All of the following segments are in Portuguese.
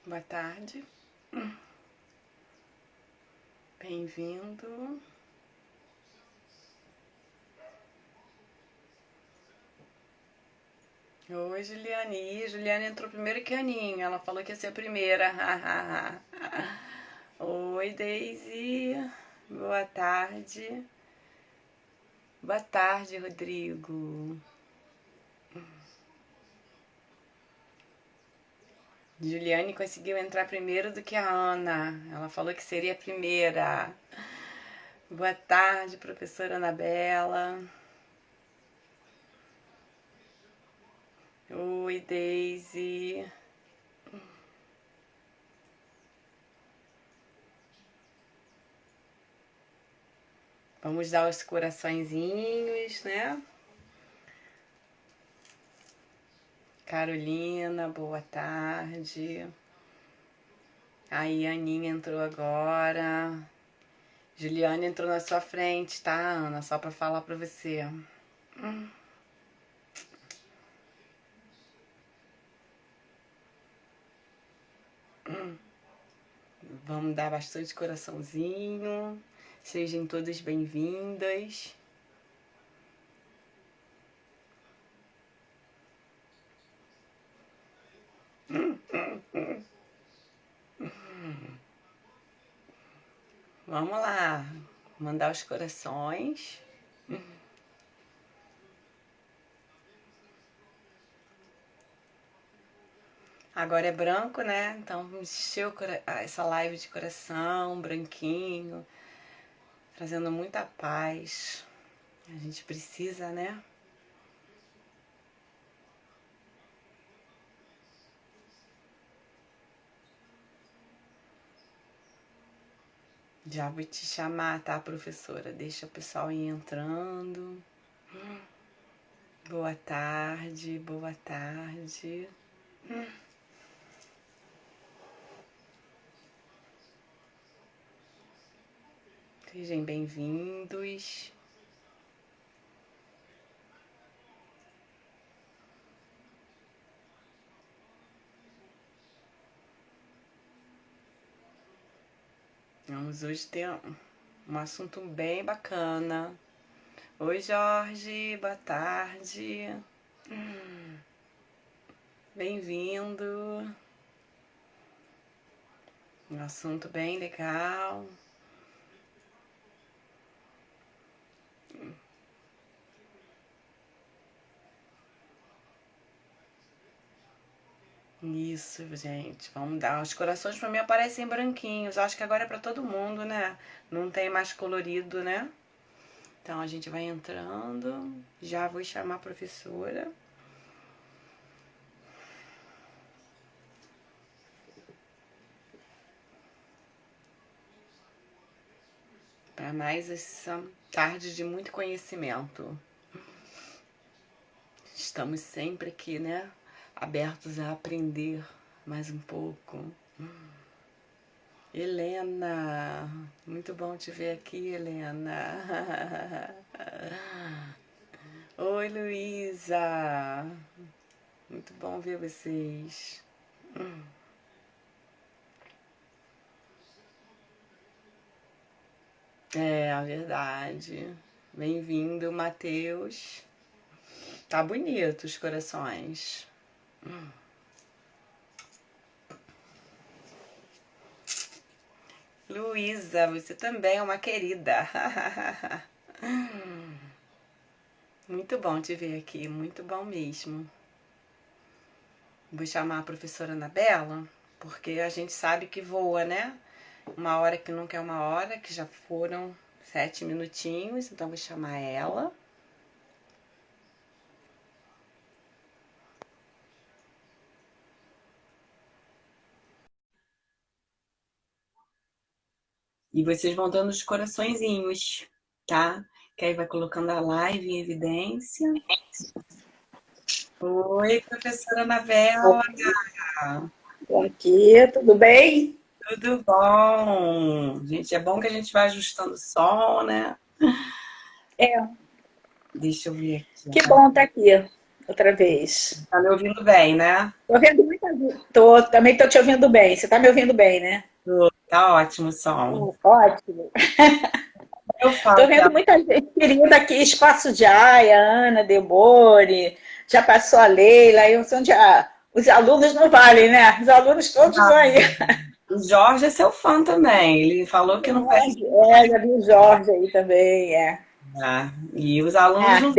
Boa tarde. Bem-vindo. Oi, Juliane. Juliane entrou primeiro que a Aninha. Ela falou que ia ser a primeira. Oi, Daisy. Boa tarde. Boa tarde, Rodrigo. Juliane conseguiu entrar primeiro do que a Ana. Ela falou que seria a primeira. Boa tarde, professora Anabela. Oi, Daisy. Vamos dar os coraçõezinhos, né? Carolina, boa tarde. Aí, Aninha entrou agora. Juliane entrou na sua frente, tá, Ana? Só pra falar pra você. Vamos dar bastante coraçãozinho. Sejam todas bem-vindas. Vamos lá. Mandar os corações. Agora é branco, né? Então vamos encher essa live de coração, branquinho, trazendo muita paz. A gente precisa, né? Já vou te chamar, tá, professora? Deixa o pessoal ir entrando. Boa tarde, boa tarde. Sejam bem-vindos. Vamos hoje ter um assunto bem bacana. Oi, Jorge, boa tarde. Bem-vindo. Um assunto bem legal. Isso, gente. Vamos dar. Os corações pra mim aparecem branquinhos. Acho que agora é pra todo mundo, né? Não tem mais colorido, né? Então a gente vai entrando. Já vou chamar a professora. Para mais essa tarde de muito conhecimento. Estamos sempre aqui, né? Abertos a aprender mais um pouco. Helena, muito bom te ver aqui, Helena. Oi, Luísa. Muito bom ver vocês. É, a verdade. Bem-vindo, Matheus. Tá bonito os corações. Luísa, você também é uma querida. Muito bom te ver aqui, muito bom mesmo. Vou chamar a professora Anabela, porque a gente sabe que voa, né? Uma hora que nunca é uma hora, que já foram 7 minutinhos, então vou chamar ela. E vocês vão dando os coraçõezinhos, tá? Que aí vai colocando a live em evidência. Oi, professora Anabela. Aqui, tudo bem? Tudo bom? Gente, é bom que a gente vai ajustando o som, né? É, Deixa eu ver aqui. que bom estar aqui. outra vez. Tá me ouvindo bem, né? Tô ouvindo muita gente. Também tô te ouvindo bem. Você tá me ouvindo bem, né? Tá ótimo o som. Ótimo. Eu Tô falo que vendo muita gente querida aqui, Espaço de Aia, Ana, Debore, já passou a Leila, aí os alunos não valem, né? Os alunos todos vão aí. o Jorge é seu fã também. Ele falou que não perde. Já vi o Jorge aí também, é. E os alunos Ah, não.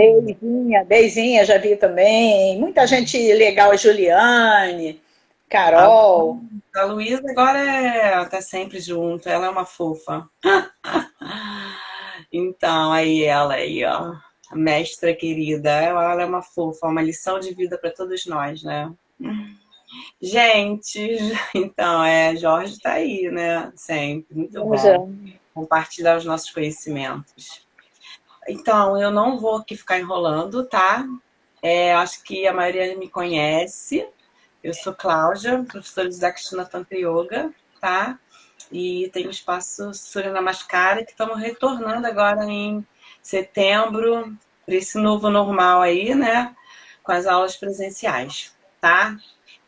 Deizinha já vi também. Muita gente legal, Juliane, A, Carol. a Luísa agora tá sempre junto, ela é uma fofa. Então, aí ela aí, ó. A mestra querida, ela é uma fofa, uma lição de vida para todos nós, né? Gente, então, Jorge tá aí, né? Sempre, muito Já. bom compartilhar os nossos conhecimentos. Então, eu não vou aqui ficar enrolando, tá? Acho que a maioria me conhece. Eu sou Cláudia, professora de Dakshina Tantra Yoga, tá? E tenho o espaço Surya Namaskara, que estamos retornando agora em setembro, para esse novo normal aí, né? Com as aulas presenciais, tá?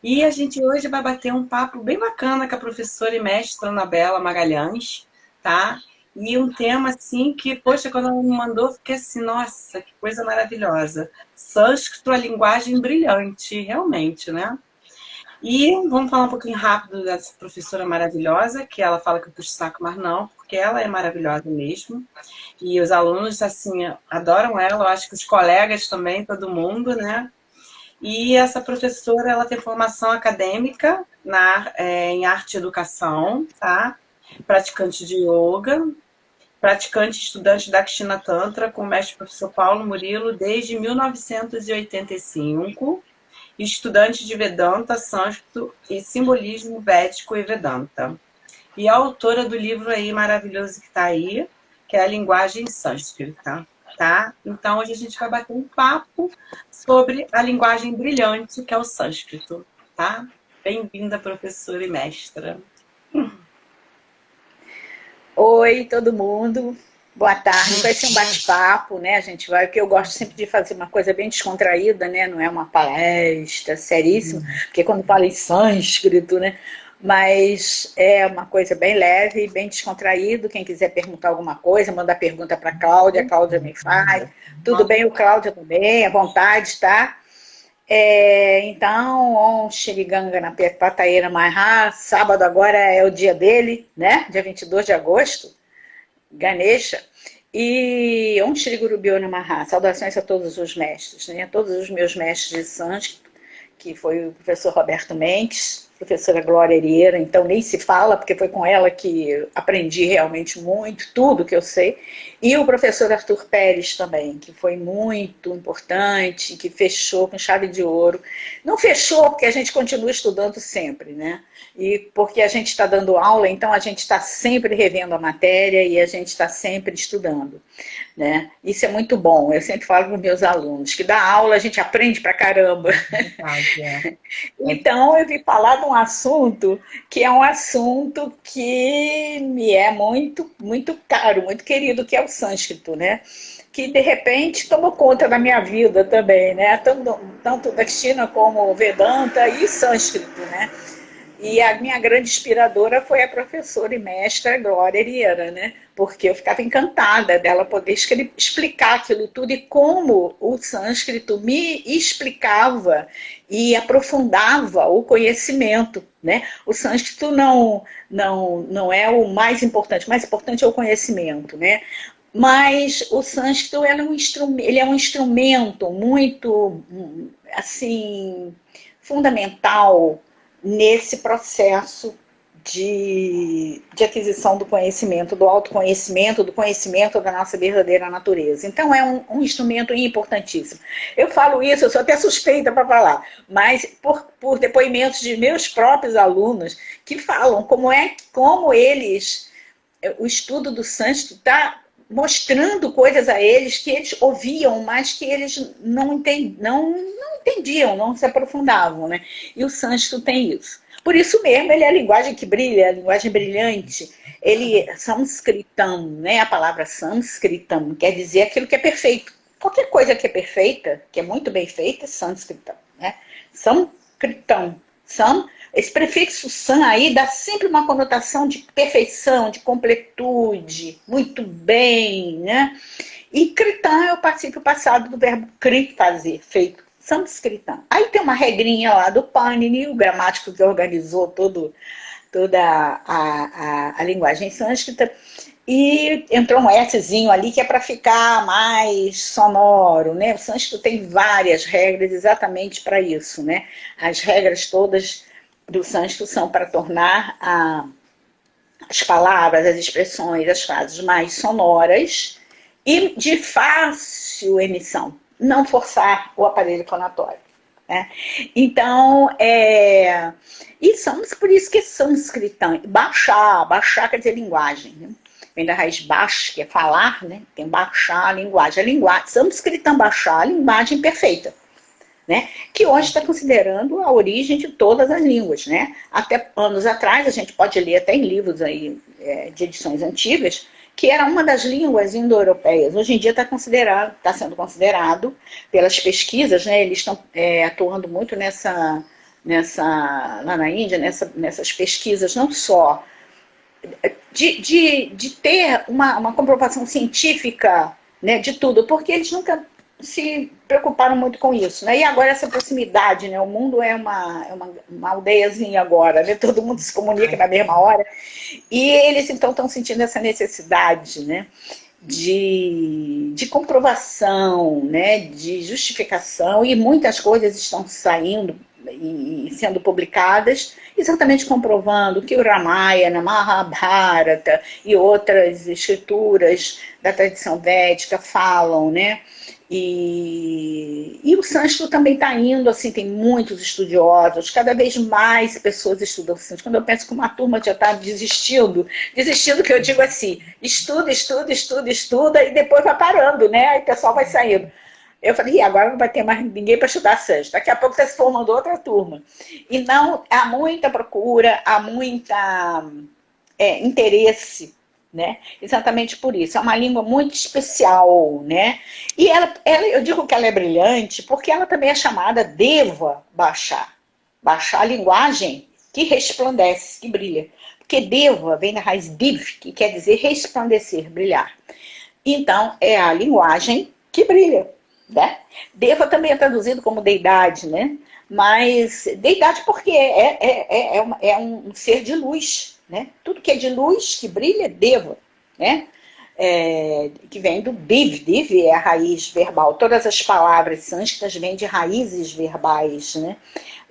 E a gente hoje vai bater um papo bem bacana com a professora e mestra Anabela Magalhães, tá? E um tema assim que, poxa, quando ela me mandou, eu fiquei assim, nossa, que coisa maravilhosa. Sânscrito, a linguagem brilhante, realmente, né? E vamos falar um pouquinho rápido dessa professora maravilhosa, que ela fala que eu puxo saco, mas não, porque ela é maravilhosa mesmo. E os alunos, assim, adoram ela, eu acho que os colegas também, todo mundo, né? E essa professora, ela tem formação acadêmica em arte e educação, tá? Praticante de yoga, praticante e estudante da Dakshina Tantra com o mestre professor Paulo Murilo desde 1985, estudante de Vedanta, Sânscrito e simbolismo védico e Vedanta. E a autora do livro aí maravilhoso que está aí, que é a linguagem sânscrita, tá? Então hoje a gente vai bater um papo sobre a linguagem brilhante que é o sânscrito, tá? Bem-vinda, professora e mestra. Oi, todo mundo. Boa tarde. Vai ser um bate-papo, né? A gente vai, porque eu gosto sempre de fazer uma coisa bem descontraída, né? Não é uma palestra seríssima, porque quando fala em sânscrito, né? Mas é uma coisa bem leve, bem descontraído. Quem quiser perguntar alguma coisa, manda pergunta para a Cláudia me faz. Tudo bem, o Cláudia também, à vontade, tá? Então, Om Shri Ganga Pataera Maha, sábado agora é o dia dele, né? Dia 22 de agosto, Ganesha. E Om Shri Guru Bhyo Namaha, saudações a todos os mestres, né? A todos os meus mestres de sânscrito, que foi o professor Roberto Mendes, professora Glória Herieira, então nem se fala, porque foi com ela que aprendi realmente muito, tudo que eu sei, e o professor Arthur Pérez também, que foi muito importante, que fechou com chave de ouro. Não fechou porque a gente continua estudando sempre, né? E porque a gente está dando aula, então a gente está sempre revendo a matéria e a gente está sempre estudando. Né? Isso é muito bom. Eu sempre falo para os meus alunos que da aula a gente aprende pra caramba. Então eu vim falar de um assunto que é um assunto que me é muito, muito caro, muito querido, que é o sânscrito, né? Que de repente tomou conta da minha vida também, né? Tanto da China como o Vedanta e sânscrito, né? E a minha grande inspiradora foi a professora e mestra Glória Herieira, né? Porque eu ficava encantada dela poder explicar aquilo tudo e como o sânscrito me explicava e aprofundava o conhecimento, né? O sânscrito não é o mais importante é o conhecimento, né? Mas o sânscrito ele é um instrumento muito assim fundamental nesse processo de aquisição do conhecimento, do autoconhecimento, do conhecimento da nossa verdadeira natureza. Então, é um instrumento importantíssimo. Eu falo isso, eu sou até suspeita para falar, mas por depoimentos de meus próprios alunos que falam como eles, o estudo do sânscrito está mostrando coisas a eles que eles ouviam, mas que eles não entendiam, não se aprofundavam, né? E o sânscrito tem isso. Por isso mesmo, ele é a linguagem que brilha, a linguagem brilhante. Ele, samskritam, né? A palavra samskritam quer dizer aquilo que é perfeito, Qualquer coisa que é perfeita, que é muito bem feita, é sânscrita, né? Samkritam. Esse prefixo san aí dá sempre uma conotação de perfeição, de completude, muito bem, né? E kritam é o particípio passado do verbo kri, fazer, feito. Samskritam. Aí tem uma regrinha lá do Panini, o gramático que organizou toda a linguagem sânscrita, e entrou um Szinho ali que é para ficar mais sonoro, né? O sânscrito tem várias regras exatamente para isso, né? As regras todas do sânscrito são para tornar as palavras, as expressões, as frases mais sonoras e de fácil emissão, não forçar o aparelho fonatório. Né? Então, por isso que é sânscritam. Baixar quer dizer linguagem, né? Vem da raiz baix, que é falar, né? Tem baixar a linguagem. Sânscritam, baixar a linguagem perfeita, né? Que hoje está considerando a origem de todas as línguas, né? Até anos atrás, a gente pode ler até em livros aí, de edições antigas, que era uma das línguas indo-europeias. Hoje em dia está sendo considerado pelas pesquisas, né? Eles estão atuando muito lá na Índia, nessas pesquisas, não só de ter uma comprovação científica, né, de tudo, porque eles nunca se preocuparam muito com isso, né? E agora essa proximidade, né? O mundo é uma aldeiazinha agora, né? Todo mundo se comunica na mesma hora. E eles, então, estão sentindo essa necessidade, né? De comprovação, né? De justificação, e muitas coisas estão saindo e sendo publicadas, exatamente comprovando que o Ramayana, Mahabharata e outras escrituras da tradição védica falam, né? E o sânscrito também está indo, assim, tem muitos estudiosos, cada vez mais pessoas estudam sânscrito. Quando eu penso que uma turma já está desistindo que eu digo assim, estuda, e depois vai parando, né? Aí o pessoal vai saindo. Eu falei, agora não vai ter mais ninguém para estudar sânscrito. Daqui a pouco está se formando outra turma. E não, há muita procura, há muita interesse, né? Exatamente por isso. É uma língua muito especial, né? E eu digo que ela é brilhante porque ela também é chamada Deva Bhasha. Bhasha, a linguagem que resplandece, que brilha. Porque Deva vem da raiz Div, que quer dizer resplandecer, brilhar. Então, é a linguagem que brilha, né? Deva também é traduzido como deidade, né? Mas deidade porque é um ser de luz, né? Tudo que é de luz, que brilha, Deva, né? Que vem do Div. Div é a raiz verbal. Todas as palavras sânscritas vêm de raízes verbais, né?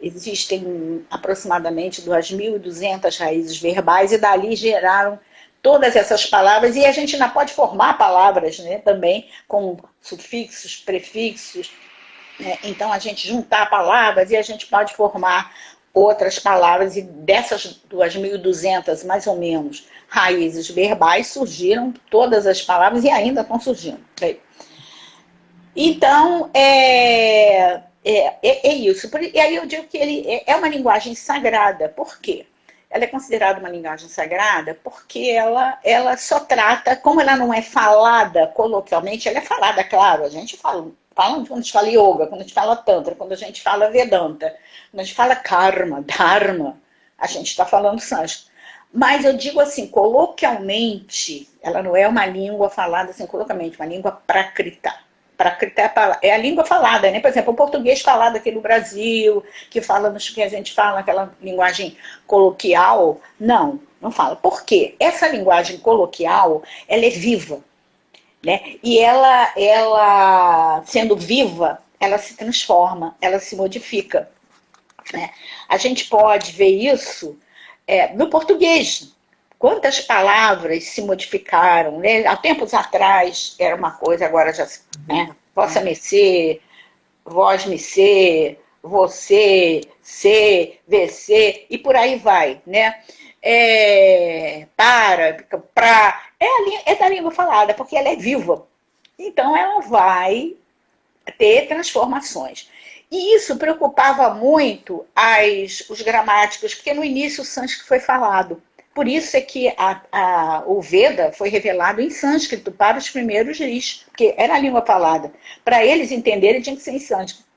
Existem aproximadamente 2.200 raízes verbais, e dali geraram todas essas palavras, e a gente ainda pode formar palavras, né, também com sufixos, prefixos, né? Então a gente juntar palavras e a gente pode formar outras palavras, e dessas 2.200 mais ou menos raízes verbais surgiram todas as palavras e ainda estão surgindo. Então é isso. E aí eu digo que ele é uma linguagem sagrada. Por quê? Ela é considerada uma linguagem sagrada porque ela só trata, como ela não é falada coloquialmente, ela é falada, claro, a gente fala quando a gente fala yoga, quando a gente fala tantra, quando a gente fala vedanta, quando a gente fala karma, dharma, a gente está falando sânscrito. Mas eu digo assim, coloquialmente, ela não é uma língua falada assim, coloquialmente, uma língua prakrita. Prakrita é a língua falada, né? Por exemplo, o português falado aqui no Brasil, que a gente fala aquela linguagem coloquial, não fala. Por quê? Essa linguagem coloquial, ela é viva, né? E ela sendo viva, ela se transforma, ela se modifica, né? A gente pode ver isso no português. Quantas palavras se modificaram, né? Há tempos atrás era uma coisa, agora já, né? Vossa mercê, vós me ser, você, ser, VC, e por aí vai, né? É da língua falada, porque ela é viva. Então ela vai ter transformações. E isso preocupava muito os gramáticos, porque no início o sânscrito foi falado. Por isso é que o Veda foi revelado em sânscrito para os primeiros rishis, porque era a língua falada. Para eles entenderem, tinha que ser em sânscrito.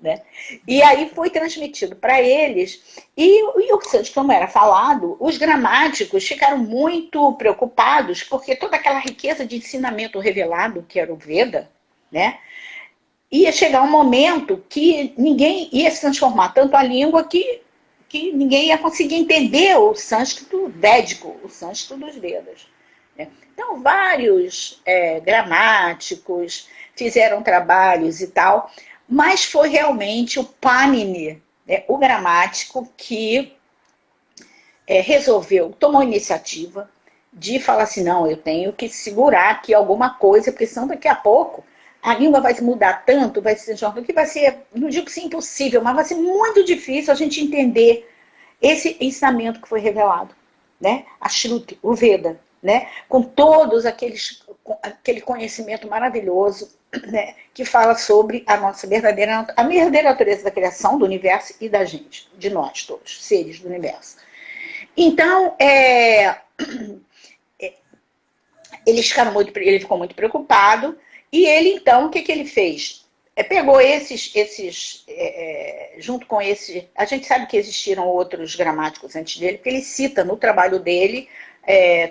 Né? E aí foi transmitido para eles, e o sânscrito, como era falado, os gramáticos ficaram muito preocupados, porque toda aquela riqueza de ensinamento revelado, que era o Veda, né? Ia chegar um momento que ninguém ia se transformar tanto a língua que ninguém ia conseguir entender o sânscrito védico, o sânscrito dos Vedas. Né? Então, vários gramáticos fizeram trabalhos e tal, mas foi realmente o Panini, né, o gramático, que resolveu, tomou a iniciativa de falar assim, não, eu tenho que segurar aqui alguma coisa, porque senão daqui a pouco a língua vai mudar tanto, vai ser que vai ser, não digo que seja impossível, mas vai ser muito difícil a gente entender esse ensinamento que foi revelado, né? A Shruti, o Veda, né? Com todos aquele conhecimento maravilhoso, né? Que fala sobre a nossa verdadeira natureza da criação, do universo e da gente, de nós todos, seres do universo. Então, ele ficou muito preocupado, e ele, então, o que ele fez? Pegou junto com esse... A gente sabe que existiram outros gramáticos antes dele, porque ele cita no trabalho dele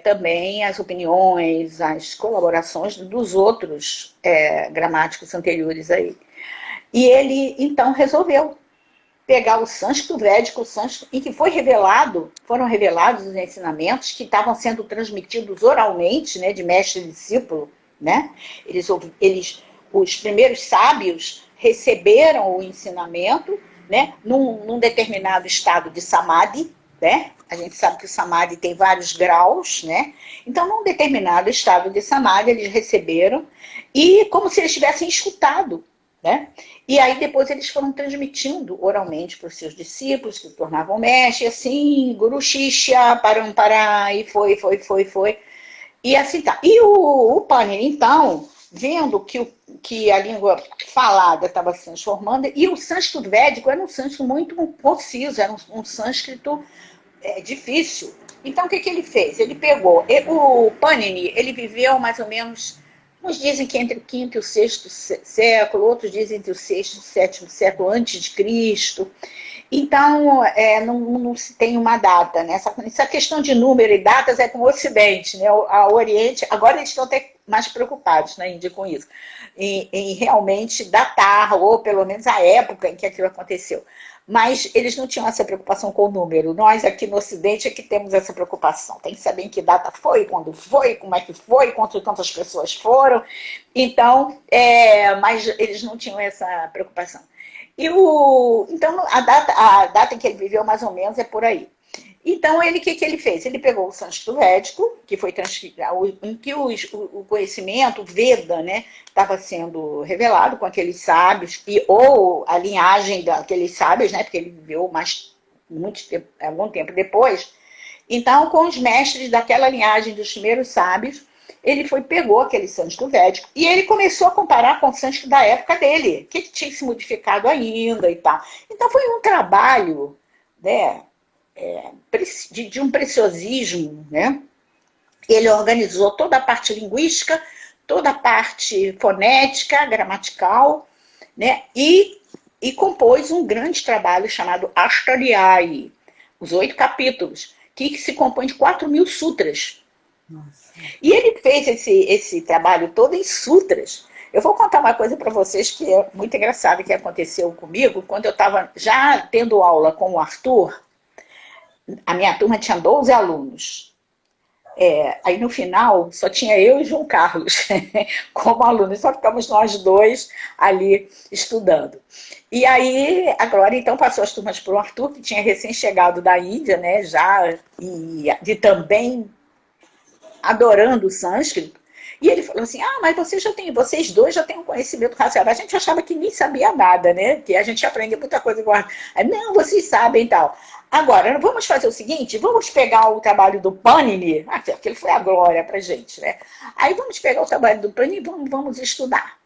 também as opiniões, as colaborações dos outros gramáticos anteriores a ele. E ele, então, resolveu pegar o sânscrito védico, o sânscrito, em que foram revelados os ensinamentos que estavam sendo transmitidos oralmente, né, de mestre e discípulo, né? Os primeiros sábios receberam o ensinamento, né, num determinado estado de samadhi, né? A gente sabe que o samadhi tem vários graus, né? Então, num determinado estado de samadhi, eles receberam, e como se eles tivessem escutado, né? E aí depois eles foram transmitindo oralmente para os seus discípulos, que se tornavam mestres, assim, Guru Shishya, Parampara, e foi. E assim tá. E o Panini, então, vendo que a língua falada estava se transformando, e o sânscrito védico era um sânscrito muito conciso, era um sânscrito difícil. Então, o que ele fez? Ele pegou... O Panini, ele viveu mais ou menos... Uns dizem que entre o quinto e o sexto século, outros dizem entre o sexto e o sétimo século antes de Cristo. Então, não se tem uma data, né? Essa questão de número e datas é com o Ocidente, né? O Oriente, agora eles estão até mais preocupados na Índia com isso, em realmente datar, ou pelo menos a época em que aquilo aconteceu. Mas eles não tinham essa preocupação com o número. Nós aqui no Ocidente é que temos essa preocupação. Tem que saber em que data foi, quando foi, como é que foi, quantas pessoas foram. Então, mas eles não tinham essa preocupação. Então, a data em que ele viveu, mais ou menos, é por aí. Então, o que ele fez? Ele pegou o sânscrito védico, que foi em que o conhecimento, o Veda, né, estava sendo revelado com aqueles sábios, ou a linhagem daqueles sábios, né, porque ele viveu algum tempo depois. Então, com os mestres daquela linhagem dos primeiros sábios, ele pegou aquele sânscrito védico e ele começou a comparar com o sânscrito da época dele, que tinha se modificado ainda e tal. Então, foi um trabalho, né, de um preciosismo, né? Ele organizou toda a parte linguística, toda a parte fonética, gramatical, né? E compôs um grande trabalho chamado Ashtadhyayi, os 8 capítulos, que se compõe de 4.000 sutras. Nossa. E ele fez esse trabalho todo em sutras. Eu vou contar uma coisa para vocês que é muito engraçada, que aconteceu comigo, quando eu estava já tendo aula com o Arthur. A minha turma tinha 12 alunos. Aí no final só tinha eu e João Carlos como alunos, só ficamos nós dois ali estudando. E aí, agora então passou as turmas para o Arthur, que tinha recém-chegado da Índia, né, já, e também adorando o sânscrito. E ele falou assim, mas vocês dois já têm um conhecimento racial. A gente achava que nem sabia nada, né? Que a gente aprende muita coisa com a... Não, vocês sabem e tal. Agora, vamos fazer o seguinte, vamos pegar o trabalho do Panini, aquele foi a glória pra gente, né? Aí vamos pegar o trabalho do Panini e vamos estudar.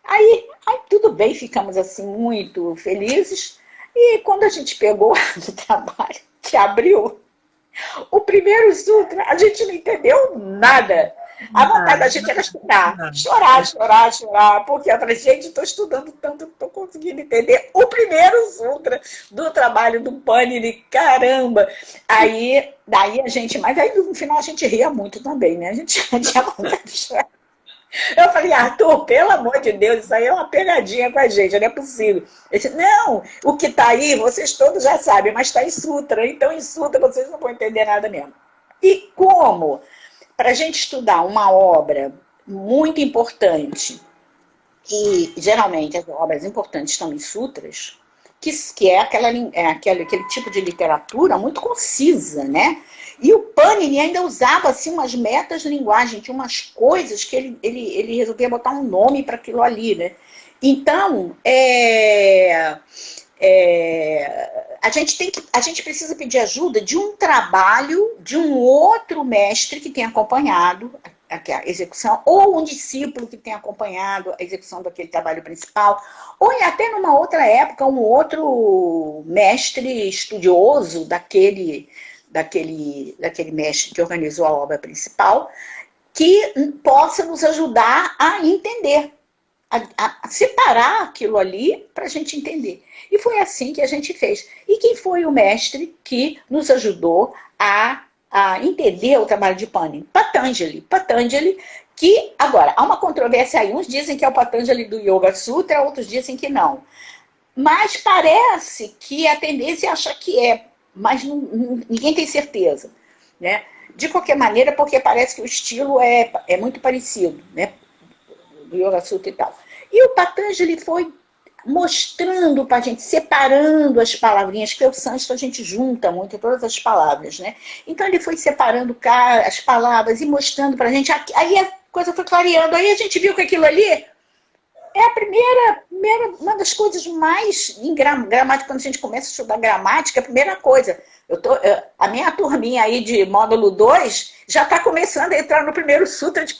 Aí tudo bem, ficamos assim muito felizes. E quando a gente pegou o trabalho, que abriu, O primeiro sutra, a gente não entendeu nada. A vontade da gente era chorar, chorar, chorar, chorar, porque eu falei, gente, estou estudando tanto, não estou conseguindo entender o primeiro sutra do trabalho do Panini, caramba! Aí, daí a gente, mas aí no final a gente ria muito também, né? A gente tinha vontade de chorar. Eu falei, Arthur, pelo amor de Deus, isso aí é uma pegadinha com a gente, não é possível. Ele disse, não, o que está aí, vocês todos já sabem, mas está em sutra, então em sutra vocês não vão entender nada mesmo. E como? Para a gente estudar uma obra muito importante, e geralmente as obras importantes estão em sutras, que é, aquele tipo de literatura muito concisa, né? E o Panini ainda usava assim, umas metas de linguagem, tinha umas coisas que ele resolvia botar um nome para aquilo ali, né? Então, a gente precisa pedir ajuda de um trabalho de um outro mestre que tenha acompanhado a execução, ou um discípulo que tenha acompanhado a execução daquele trabalho principal, ou até numa outra época, um outro mestre estudioso daquele mestre que organizou a obra principal, que possa nos ajudar a entender, a separar aquilo ali para a gente entender. E foi assim que a gente fez. E quem foi o mestre que nos ajudou a entender o trabalho de Panini? Patanjali. Patanjali, que, agora, há uma controvérsia aí. Uns dizem que é o Patanjali do Yoga Sutra, outros dizem que não. Mas parece que a tendência é achar que é, mas ninguém tem certeza, né? De qualquer maneira, porque parece que o estilo é muito parecido, né? Do Yoga Sutra e tal. E o Patanjali foi mostrando para a gente, separando as palavrinhas, porque o sânscrito a gente junta muito todas as palavras, né? Então ele foi separando as palavras e mostrando para a gente, aí a coisa foi clareando, aí a gente viu que aquilo ali é a primeira uma das coisas mais em gramática, quando a gente começa a estudar gramática, a primeira coisa, a minha turminha aí de módulo 2 já está começando a entrar no primeiro sutra de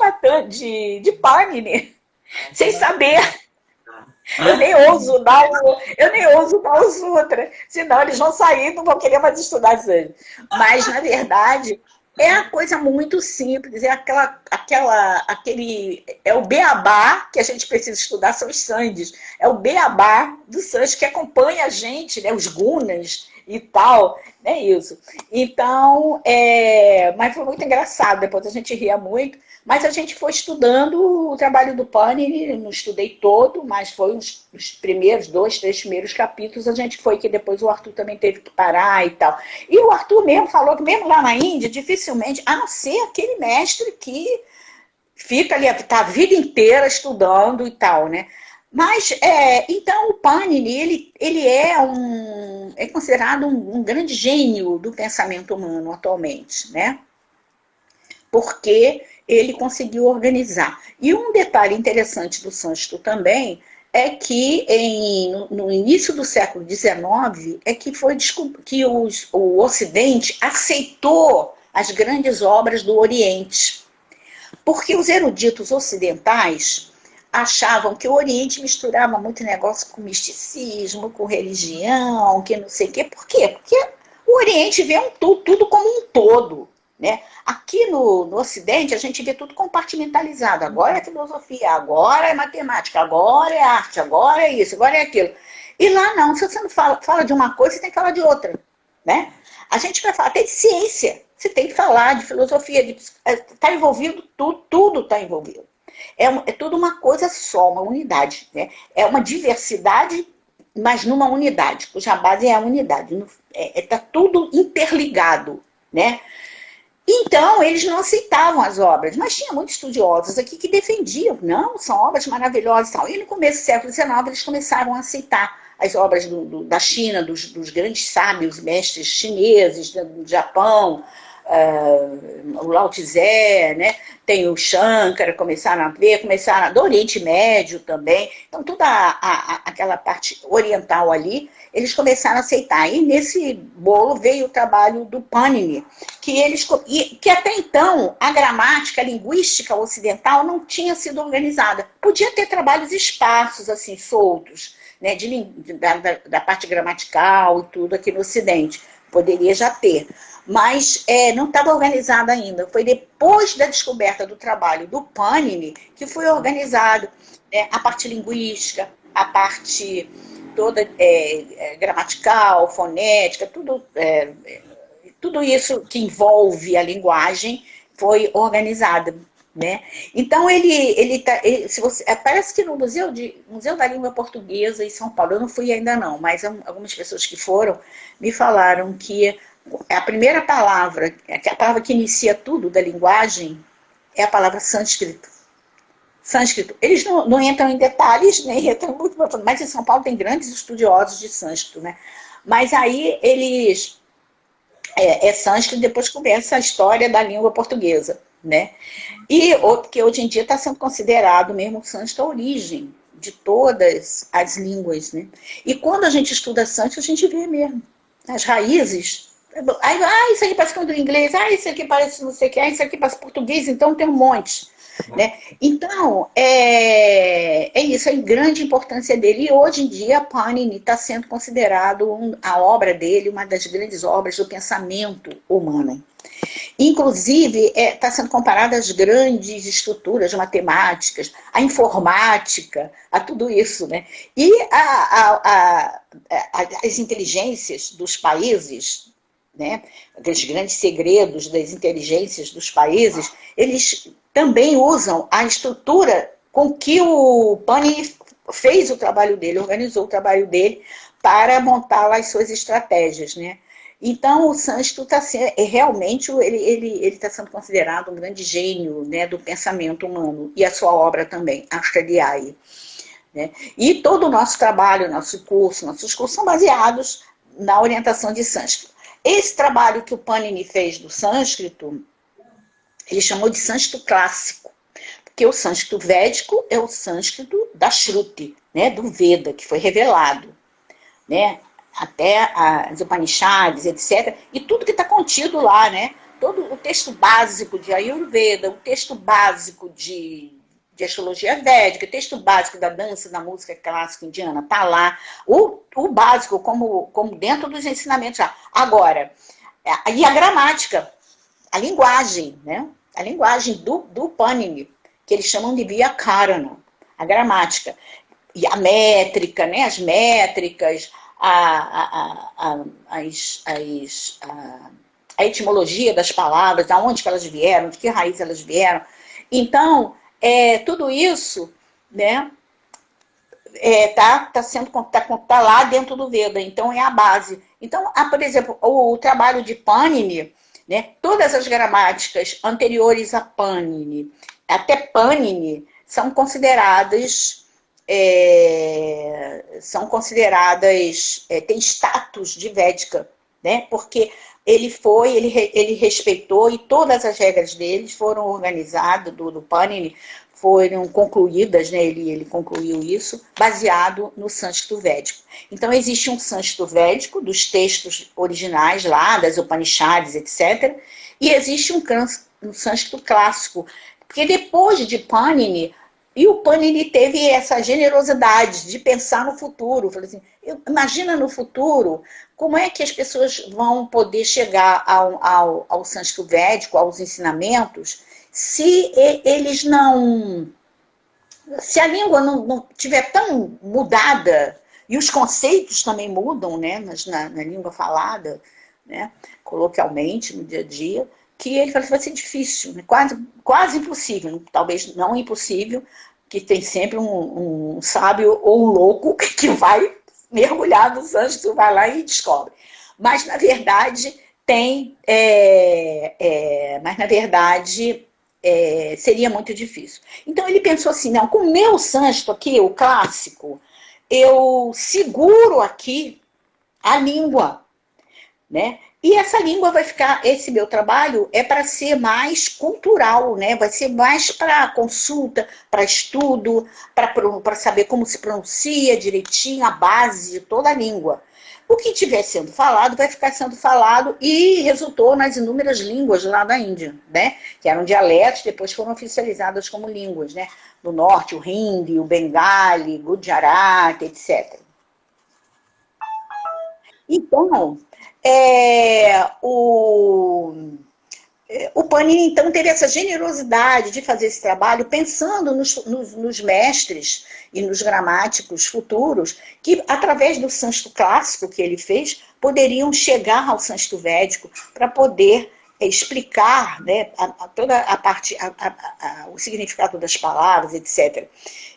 Panini, sem saber. Eu nem ouso dar o sutra, senão eles vão sair e não vão querer mais estudar isso aí. Mas, na verdade, é a coisa muito simples, é o beabá que a gente precisa estudar, são os sandhis. É o beabá do sânscrito que acompanha a gente, né, os gunas e tal, é isso. Então, mas foi muito engraçado, depois a gente ria muito, mas a gente foi estudando o trabalho do Panini, não estudei todo, mas foi os primeiros 2, 3 primeiros capítulos, a gente foi que depois o Arthur também teve que parar e tal. E o Arthur mesmo falou que mesmo lá na Índia, dificilmente, a não ser aquele mestre que fica ali a vida inteira estudando e tal, né? Mas, então, o Panini, ele é considerado um grande gênio do pensamento humano atualmente, né? Porque ele conseguiu organizar. E um detalhe interessante do sânscrito também é que no início do século XIX é que foi que o Ocidente aceitou as grandes obras do Oriente. Porque os eruditos ocidentais achavam que o Oriente misturava muito negócio com misticismo, com religião, que não sei o quê. Por quê? Porque o Oriente vê tudo como um todo, né? Aqui no Ocidente a gente vê tudo compartimentalizado. Agora é filosofia, agora é matemática, agora é arte, agora é isso, agora é aquilo. E lá não, se você não fala de uma coisa, você tem que falar de outra, né? A gente vai falar até de ciência, você tem que falar de filosofia, está envolvido tudo está envolvido. É tudo uma coisa só, uma unidade, né? É uma diversidade, mas numa unidade, cuja base é a unidade. Está tudo interligado, né? Então, eles não aceitavam as obras, mas tinha muitos estudiosos aqui que defendiam, não, são obras maravilhosas. E no começo do século XIX, eles começaram a aceitar as obras da China, dos grandes sábios, mestres chineses, do Japão, o Lao Tse, né? Tem o Shankara, começaram a ver, do Oriente Médio também. Então, toda aquela parte oriental ali, eles começaram a aceitar. E nesse bolo veio o trabalho do Panini, que até então a gramática, a linguística ocidental não tinha sido organizada. Podia ter trabalhos esparsos, assim, soltos, né, da parte gramatical e tudo aqui no Ocidente. Poderia já ter. mas não estava organizada ainda. Foi depois da descoberta do trabalho do Panini que foi organizado, né, a parte linguística, a parte toda gramatical, fonética, tudo isso que envolve a linguagem foi organizado, né? Então se você, parece que no Museu da Língua Portuguesa em São Paulo, eu não fui ainda não, mas algumas pessoas que foram me falaram que a primeira palavra, que a palavra que inicia tudo da linguagem é a palavra sânscrito. Sânscrito. Eles não entram em detalhes, nem entram muito profundo, mas em São Paulo tem grandes estudiosos de sânscrito, né? Mas aí eles sânscrito, depois começa a história da língua portuguesa, né? E que hoje em dia está sendo considerado mesmo o sânscrito a origem de todas as línguas, né? E quando a gente estuda sânscrito, a gente vê mesmo as raízes. Isso aqui parece com o inglês, isso aqui parece não sei o que, isso aqui parece português, então tem um monte. Né? Então, é isso, a grande importância dele. E hoje em dia, Panini está sendo considerado a obra dele uma das grandes obras do pensamento humano. Inclusive, está sendo comparado às grandes estruturas matemáticas, à informática, a tudo isso. Né? E as inteligências dos países, né? Aqueles grandes segredos das inteligências dos países, eles também usam a estrutura com que o Panini fez o trabalho dele, organizou o trabalho dele para montar lá as suas estratégias, né? Então, o sânscrito está sendo, realmente, ele está sendo considerado um grande gênio, né, do pensamento humano, e a sua obra também, Ashtadhyayi. Né? E todo o nosso trabalho, nossos cursos são baseados na orientação de sânscrito. Esse trabalho que o Panini fez do sânscrito, ele chamou de sânscrito clássico, porque o sânscrito védico é o sânscrito da Shruti, né, do Veda, que foi revelado, né, até as Upanishads, etc. E tudo que está contido lá, né, todo o texto básico de Ayurveda, o texto básico de astrologia védica, o texto básico da dança, da música clássica indiana, está lá. O básico, como dentro dos ensinamentos já. Agora, e a gramática, a linguagem, né? A linguagem do Panini, que eles chamam de Vyakarana, a gramática. E a métrica, né? As métricas, a etimologia das palavras, de onde que elas vieram, de que raiz elas vieram. Então, tudo isso, né, tá lá dentro do Veda, então é a base. Então, por exemplo, o trabalho de Panini, né, todas as gramáticas anteriores a Panini, até Panini, são consideradas, tem status de védica, né, porque ele respeitou e todas as regras deles foram organizadas, do Panini, foram concluídas, né, ele concluiu isso, baseado no sânscrito védico. Então, existe um sânscrito védico, dos textos originais lá, das Upanishads, etc., e existe um sânscrito clássico, porque depois de Panini, e o Panini teve essa generosidade de pensar no futuro. Falei assim, imagina no futuro como é que as pessoas vão poder chegar ao sânscrito védico, aos ensinamentos, se eles não... Se a língua não tiver tão mudada, e os conceitos também mudam, né, na língua falada, né, coloquialmente, no dia a dia, que ele falou que vai ser difícil, né? Quase impossível, talvez não impossível, que tem sempre um sábio ou um louco que vai mergulhar nos sânscrito, vai lá e descobre. Mas, na verdade, seria muito difícil. Então, ele pensou assim, não, com o meu sânscrito aqui, o clássico, eu seguro aqui a língua, né? E essa língua vai ficar, esse meu trabalho é para ser mais cultural, né? Vai ser mais para consulta, para estudo, para saber como se pronuncia direitinho a base de toda a língua. O que estiver sendo falado vai ficar sendo falado e resultou nas inúmeras línguas lá da Índia, né? Que eram dialetos, depois foram oficializadas como línguas, né? No norte, o Hindi, o Bengali, Gujarati, etc. Então, é, o Panini, então, teve essa generosidade de fazer esse trabalho pensando nos mestres e nos gramáticos futuros que, através do sânscrito clássico que ele fez, poderiam chegar ao sânscrito védico para poder explicar, né, toda a parte, o significado das palavras, etc.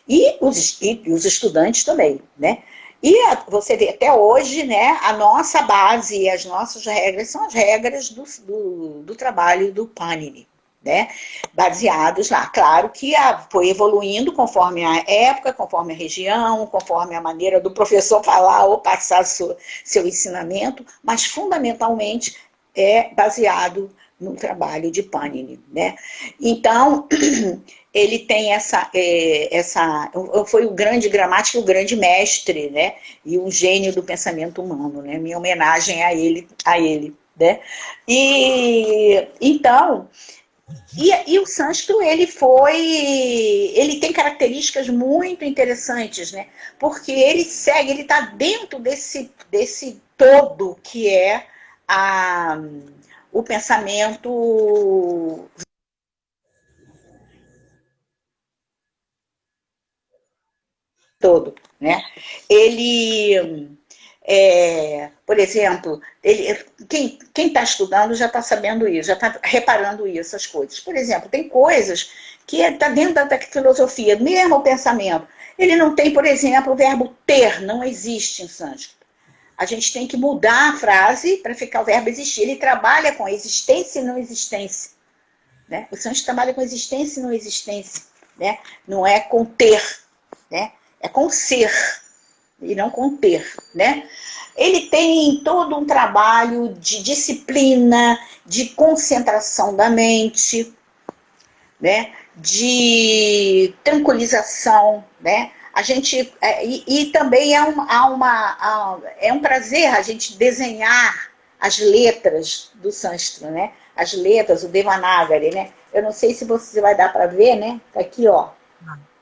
E os estudantes também, né? E você vê até hoje, né, a nossa base e as nossas regras são as regras do trabalho do Panini, né, baseados lá. Claro que foi evoluindo conforme a época, conforme a região, conforme a maneira do professor falar ou passar seu ensinamento, mas fundamentalmente é baseado no trabalho de Panini, né? Então, ele tem foi o grande gramático, o grande mestre, né? E um gênio do pensamento humano, né? Minha homenagem a ele, né? E então, e o sânscrito, ele tem características muito interessantes, né? Porque ele está dentro desse todo que é o pensamento todo, né? Ele, por exemplo, quem está estudando já está sabendo isso, já está reparando isso, essas coisas. Por exemplo, tem coisas que está dentro da filosofia, mesmo o pensamento. Ele não tem, por exemplo, o verbo ter, não existe em sânscrito. A gente tem que mudar a frase para ficar o verbo existir. Ele trabalha com existência e não existência. Né? O sânscrito trabalha com existência e não existência. Né? Não é com ter, né? É com ser e não com ter, né? Ele tem todo um trabalho de disciplina, de concentração da mente, né? De tranquilização, né? A gente e também é um prazer a gente desenhar as letras do sânscrito, né? As letras, o Devanagari, né? Eu não sei se você vai dar para ver, né? Tá aqui, ó.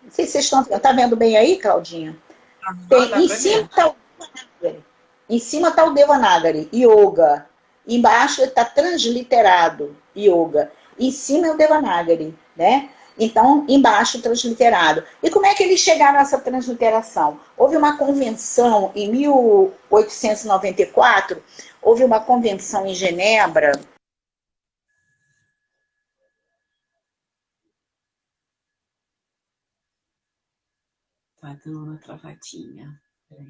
Não sei se vocês estão vendo. Tá vendo bem aí, Claudinha? Ah, dá Em pra cima ver. está o Devanagari. Em cima está o Devanagari, Yoga. Embaixo está transliterado, Yoga. Em cima é o Devanagari, né? Então, embaixo, transliterado. E como é que eles chegaram a essa transliteração? Houve uma convenção em 1894, houve uma convenção em Genebra. Tá dando uma travadinha. Peraí.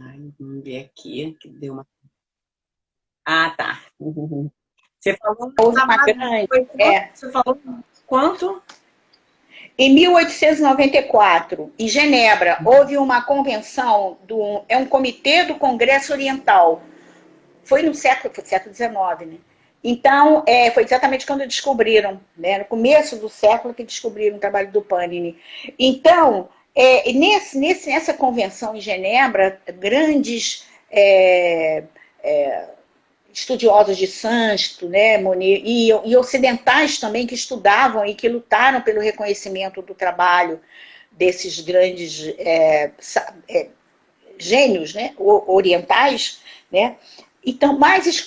Ai, vamos ver aqui, que deu uma... Ah, tá. Você falou Houve uma grande. foi quanto? Você falou quanto? Em 1894, em Genebra, houve uma convenção, é um comitê do Congresso Oriental. Foi no século XIX, né? Então, foi exatamente quando descobriram, né? No começo do século que descobriram o trabalho do Panini. Então, nessa convenção em Genebra, grandes estudiosos de sânscrito, né, e ocidentais também que estudavam e que lutaram pelo reconhecimento do trabalho desses grandes gênios, né, orientais, né. Então, mais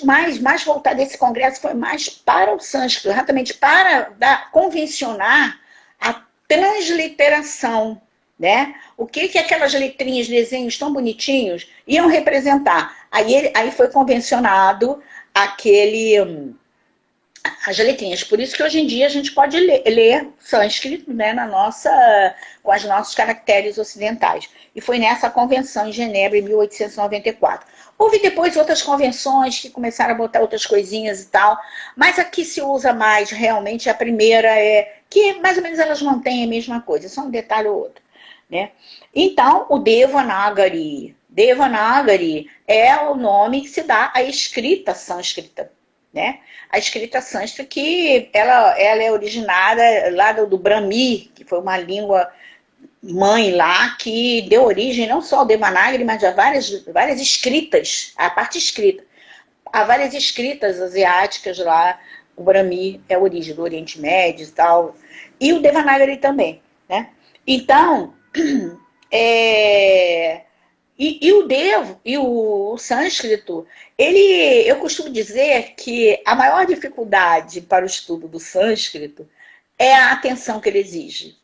voltado esse congresso foi mais para o sânscrito, exatamente para convencionar a transliteração, né? O que aquelas letrinhas, desenhos tão bonitinhos iam representar? Aí foi convencionado as letrinhas. Por isso que hoje em dia a gente pode ler sânscrito, né, com os nossos caracteres ocidentais. E foi nessa convenção em Genebra, em 1894. Houve depois outras convenções que começaram a botar outras coisinhas e tal, mas a que se usa mais realmente, a primeira que mais ou menos elas mantêm a mesma coisa, só um detalhe ou outro, né? Então, o Devanagari é o nome que se dá à escrita sânscrita, né? A escrita sânscrita que ela é originada lá do Brahmi, que foi uma língua mãe lá, que deu origem não só ao Devanagari, mas a várias escritas, a parte escrita, há várias escritas asiáticas lá, O Brahmi é a origem do Oriente Médio e tal. E o Devanagari também, né? Então, o sânscrito, eu costumo dizer que a maior dificuldade para o estudo do sânscrito é a atenção que ele exige.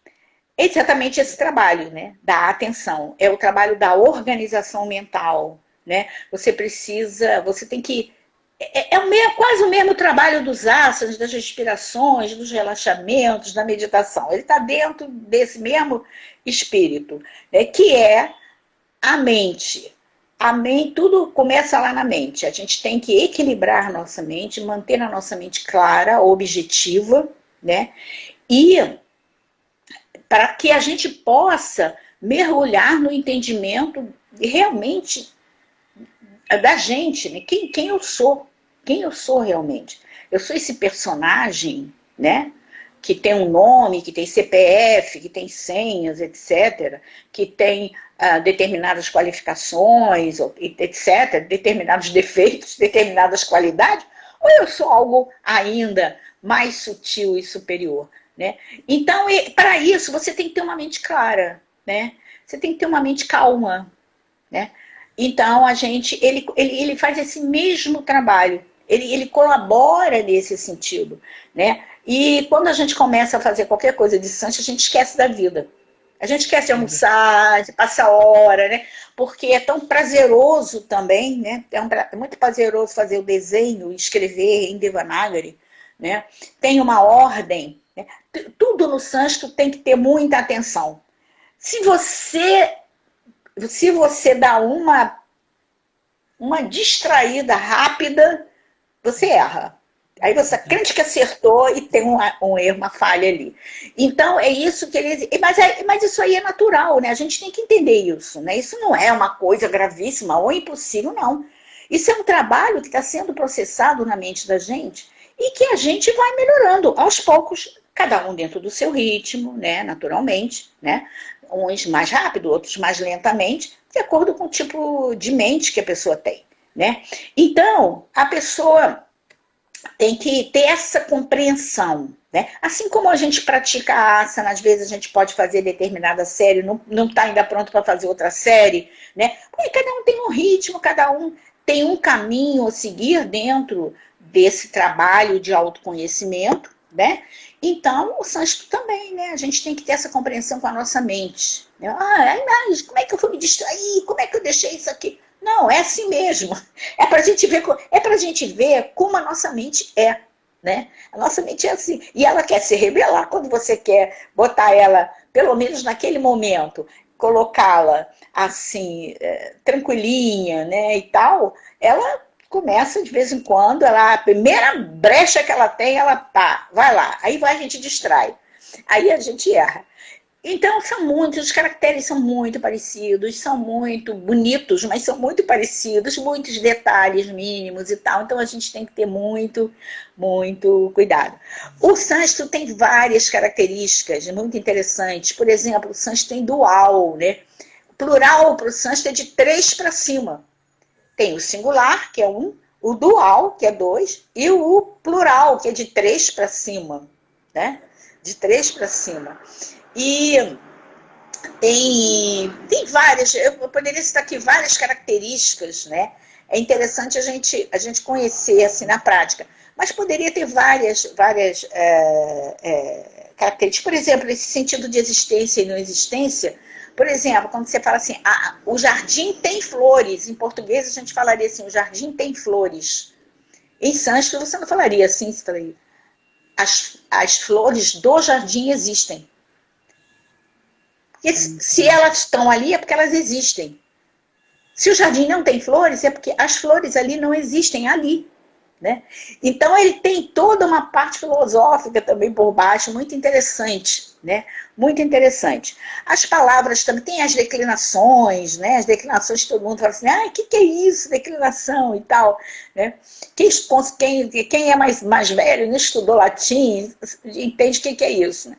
É exatamente esse trabalho, né, da atenção. É o trabalho da organização mental, né? Você tem que... quase o mesmo trabalho dos asanas, das respirações, dos relaxamentos, da meditação. Ele está dentro desse mesmo espírito, né, que é a mente. A mente, tudo começa lá na mente. A gente tem que equilibrar nossa mente, manter a nossa mente clara, objetiva, né? E para que a gente possa mergulhar no entendimento realmente da gente, né? Quem eu sou realmente. Eu sou esse personagem, né? Que tem um nome, que tem CPF, que tem senhas, etc., que tem determinadas qualificações, etc., determinados defeitos, determinadas qualidades, ou eu sou algo ainda mais sutil e superior, né? Então, para isso, você tem que ter uma mente clara, né? Você tem que ter uma mente calma, né? Então, ele faz esse mesmo trabalho, ele colabora nesse sentido, né? E quando a gente começa a fazer qualquer coisa de santo, a gente esquece da vida. A gente esquece de almoçar, de passar hora, né? Porque é tão prazeroso também, né? É muito prazeroso fazer o desenho, escrever em Devanagari, né? Tem uma ordem, né? Tudo no sânscrito tem que ter muita atenção. Se você dá uma distraída rápida, você erra. Aí você crente que acertou e tem um erro, uma falha ali. Então, é isso que eles... Mas isso aí é natural, né? A gente tem que entender isso, né? Isso não é uma coisa gravíssima ou impossível, não. Isso é um trabalho que está sendo processado na mente da gente e que a gente vai melhorando aos poucos, cada um dentro do seu ritmo, né? Naturalmente, né? Uns mais rápido, outros mais lentamente, de acordo com o tipo de mente que a pessoa tem, né? Então, a pessoa tem que ter essa compreensão, né? Assim como a gente pratica a asana, às vezes a gente pode fazer determinada série, não está ainda pronto para fazer outra série, né? Porque cada um tem um ritmo, cada um tem um caminho a seguir dentro desse trabalho de autoconhecimento, né? Então, o sânscrito também, né? A gente tem que ter essa compreensão com a nossa mente. Né? Mas como é que eu fui me distrair? Como é que eu deixei isso aqui? Não, é assim mesmo. É para a gente ver como a nossa mente é, né? A nossa mente é assim. E ela quer se rebelar quando você quer botar ela, pelo menos naquele momento, colocá-la assim, tranquilinha, né? E tal. Ela começa de vez em quando, a primeira brecha que ela tem, ela vai lá. Aí a gente distrai. Aí a gente erra. Então, os caracteres são muito parecidos, são muito bonitos, mas são muito parecidos, muitos detalhes mínimos e tal. Então, a gente tem que ter muito, muito cuidado. O sânscrito tem várias características muito interessantes. Por exemplo, o sânscrito tem dual, né? O plural para o sânscrito é de 3 para cima. Tem o singular, que é 1, o dual, que é 2, e o plural, que é de 3 para cima, né? De 3 para cima. E tem várias, eu poderia citar aqui várias características, né? É interessante a gente conhecer assim na prática, mas poderia ter várias características. Por exemplo, esse sentido de existência e não existência. Por exemplo, quando você fala assim, o jardim tem flores, em português a gente falaria assim, o jardim tem flores. Em sânscrito você não falaria assim, você falaria, as flores do jardim existem. Se elas estão ali, é porque elas existem. Se o jardim não tem flores, é porque as flores ali não existem ali. Né? Então, ele tem toda uma parte filosófica também por baixo, muito interessante. Né? Muito interessante. As palavras também, tem as declinações, né? As declinações que todo mundo fala assim, o que é isso, declinação e tal. Né? Quem é mais velho, não estudou latim, entende o que é isso. Né?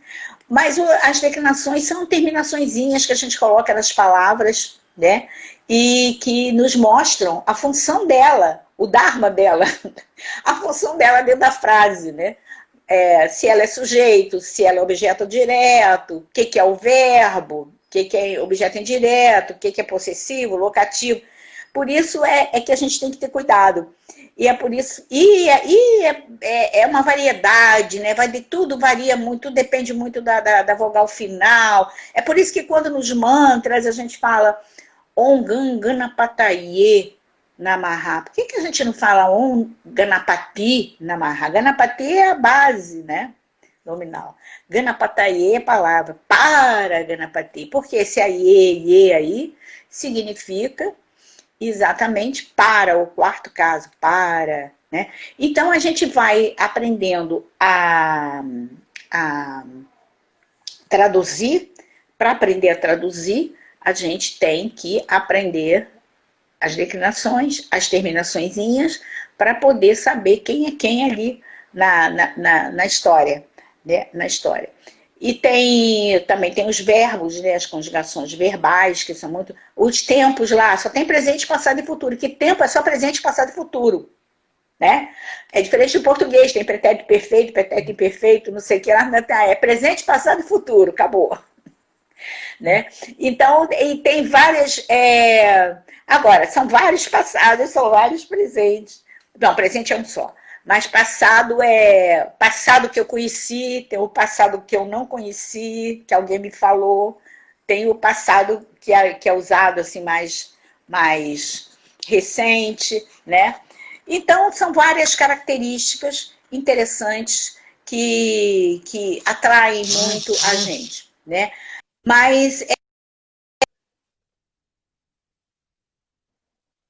Mas as declinações são terminaçõezinhas que a gente coloca nas palavras, né? E que nos mostram a função dela, o dharma dela, a função dela dentro da frase, né? Se ela é sujeito, se ela é objeto direto, o que é o verbo, o que é objeto indireto, o que é possessivo, locativo. Por isso que a gente tem que ter cuidado. E é por isso. É uma variedade, né? Tudo varia muito, tudo depende muito da vogal final. É por isso que quando nos mantras a gente fala Om Ganapataye Namaha. Por que a gente não fala Om Ganapati Namaha? Ganapati é a base, né? Nominal. Ganapataye é a palavra. Para Ganapati. Porque esse Aie aí significa exatamente para, o quarto caso, para, né? Então a gente vai aprendendo a traduzir. Para aprender a traduzir, a gente tem que aprender as declinações, as terminaçõezinhas, para poder saber quem é quem ali na história, né? Na história. E também tem os verbos, né? As conjugações verbais, que são muito... Os tempos lá, só tem presente, passado e futuro. Que tempo é só presente, passado e futuro, né? É diferente do português, tem pretérito perfeito, pretérito imperfeito, não sei o que lá. É presente, passado e futuro, acabou. Né? Então, e tem várias... Agora, são vários passados, são vários presentes. Não, presente é um só. Mas passado é passado que eu conheci, tem o passado que eu não conheci, que alguém me falou, tem o passado que é usado assim mais recente, né? Então, são várias características interessantes que atraem muito a gente, né? Mas é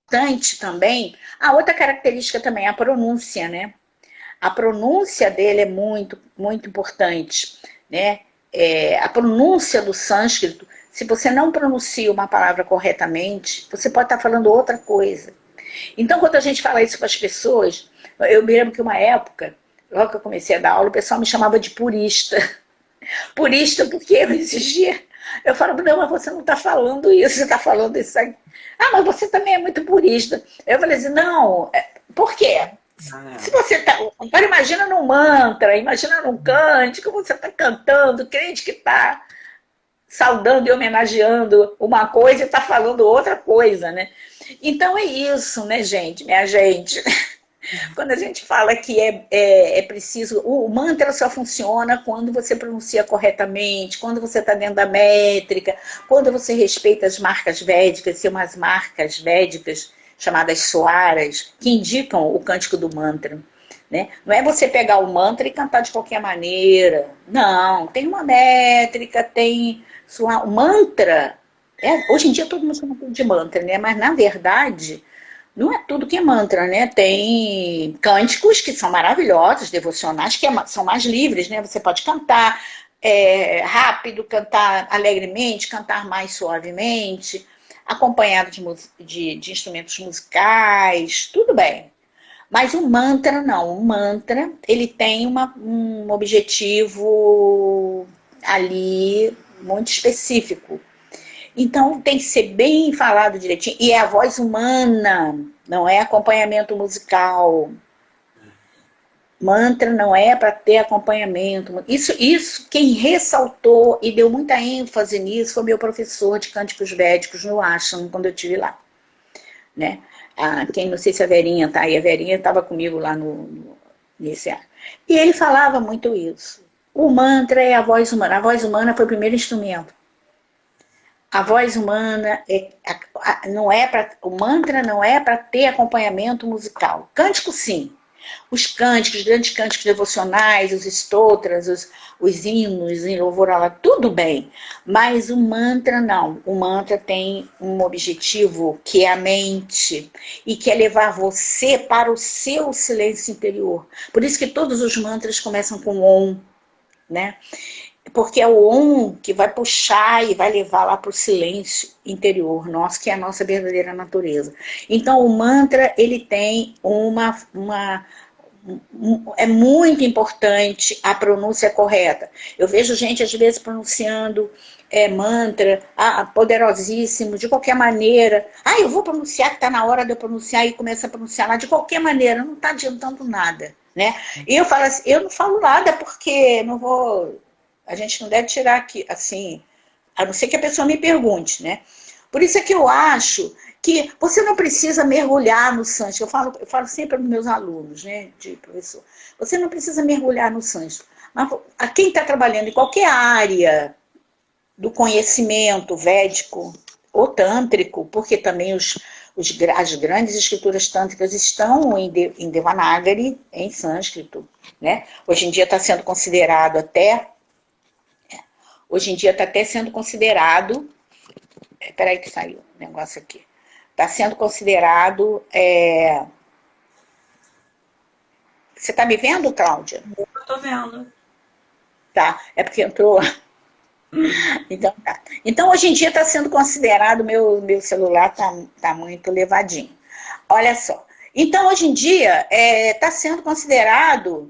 importante também, a outra característica também é a pronúncia, né? A pronúncia dele é muito, muito importante, né? A pronúncia do sânscrito, se você não pronuncia uma palavra corretamente, você pode estar falando outra coisa. Então, quando a gente fala isso para as pessoas, eu me lembro que uma época, logo que eu comecei a dar aula, o pessoal me chamava de purista. Purista porque eu exigia. Eu falo, não, mas você não está falando isso, você está falando isso aqui. Ah, mas você também é muito purista. Eu falei assim, não, por quê? Se você tá. Agora imagina num mantra, imagina num cântico, você está cantando, crente que está saudando e homenageando uma coisa e está falando outra coisa, né? Então é isso, né, gente, minha gente? Quando a gente fala que é preciso... O mantra só funciona quando você pronuncia corretamente, quando você está dentro da métrica, quando você respeita as marcas védicas, são umas marcas védicas chamadas swaras, que indicam o cântico do mantra. Né? Não é você pegar o mantra e cantar de qualquer maneira. Não, tem uma métrica, tem... O mantra... hoje em dia todo mundo chama de mantra, né? Mas na verdade... Não é tudo que é mantra, né? Tem cânticos que são maravilhosos, devocionais, que são mais livres, né? Você pode cantar rápido, cantar alegremente, cantar mais suavemente, acompanhado de instrumentos musicais, tudo bem. Mas o mantra não. O mantra, ele tem um objetivo ali muito específico. Então tem que ser bem falado direitinho. E é a voz humana, não é acompanhamento musical. Mantra não é para ter acompanhamento. Isso quem ressaltou e deu muita ênfase nisso foi meu professor de cânticos védicos no Ashram, quando eu estive lá. Né? Quem não sei se a Verinha tá aí, a Verinha estava comigo lá nesse ano. E ele falava muito isso. O mantra é a voz humana. A voz humana foi o primeiro instrumento. A voz humana não é para... O mantra não é para ter acompanhamento musical. Cântico, sim. Os cânticos, grandes cânticos devocionais, os stotras, os hinos em louvor a Allah, tudo bem. Mas o mantra não. O mantra tem um objetivo que é a mente e que é levar você para o seu silêncio interior. Por isso que todos os mantras começam com Om, né? Porque é o Om que vai puxar e vai levar lá para o silêncio interior nosso, que é a nossa verdadeira natureza. Então o mantra, ele tem uma é muito importante a pronúncia correta. Eu vejo gente, às vezes, pronunciando mantra, poderosíssimo, de qualquer maneira. Eu vou pronunciar, que está na hora de eu pronunciar, e começa a pronunciar lá de qualquer maneira, não está adiantando nada, né? E eu falo assim, eu não falo nada porque não vou... A gente não deve tirar aqui, assim, a não ser que a pessoa me pergunte, né? Por isso é que eu acho que você não precisa mergulhar no sânscrito. Eu falo sempre para os meus alunos, né, de professor, você não precisa mergulhar no sânscrito. Mas a quem está trabalhando em qualquer área do conhecimento védico ou tântrico, porque também as grandes escrituras tântricas estão em Devanagari, em sânscrito, né? Hoje em dia está sendo considerado até... Hoje em dia está até sendo considerado... Peraí que saiu o negócio aqui. Está sendo considerado... Você está me vendo, Cláudia? Eu tô vendo. Tá, é porque entrou... Então, tá. Então, hoje em dia está sendo considerado, meu celular tá muito levadinho. Olha só. Então, hoje em dia, está sendo considerado...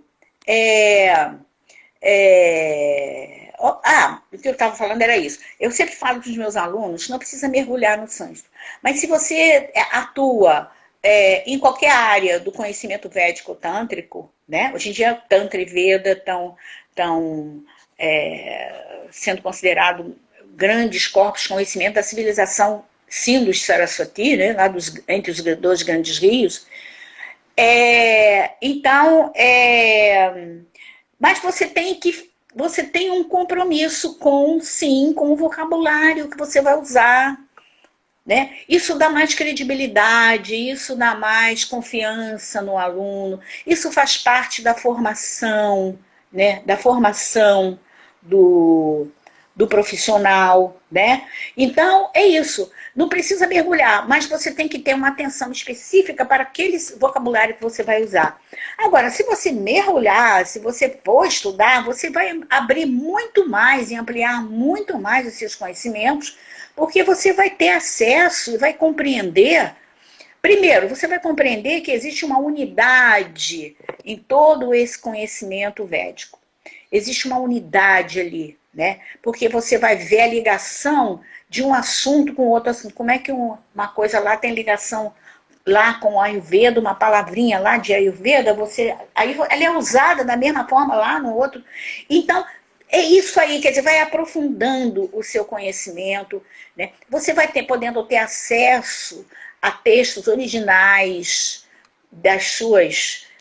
o que eu estava falando era isso. Eu sempre falo para os meus alunos, não precisa mergulhar no sânscrito. Mas se você atua em qualquer área do conhecimento védico tântrico, né? Hoje em dia, Tantra e Veda estão sendo considerados grandes corpos de conhecimento da civilização Sindus-Saraswati, né? Lá entre os dois grandes rios. Então, mas você tem um compromisso com o vocabulário que você vai usar, né? Isso dá mais credibilidade, isso dá mais confiança no aluno, isso faz parte da formação, né? Da formação do profissional, né? Então, é isso. Não precisa mergulhar, mas você tem que ter uma atenção específica para aquele vocabulário que você vai usar. Agora, se você mergulhar, se você for estudar, você vai abrir muito mais e ampliar muito mais os seus conhecimentos, porque você vai ter acesso e vai compreender. Primeiro, você vai compreender que existe uma unidade em todo esse conhecimento védico. Existe uma unidade ali, né? Porque você vai ver a ligação de um assunto com outro assunto. Como é que uma coisa lá tem ligação lá com o Ayurveda, uma palavrinha lá de Ayurveda, aí ela é usada da mesma forma lá no outro. Então, é isso aí, quer dizer, vai aprofundando o seu conhecimento, né? Você vai podendo ter acesso a textos originais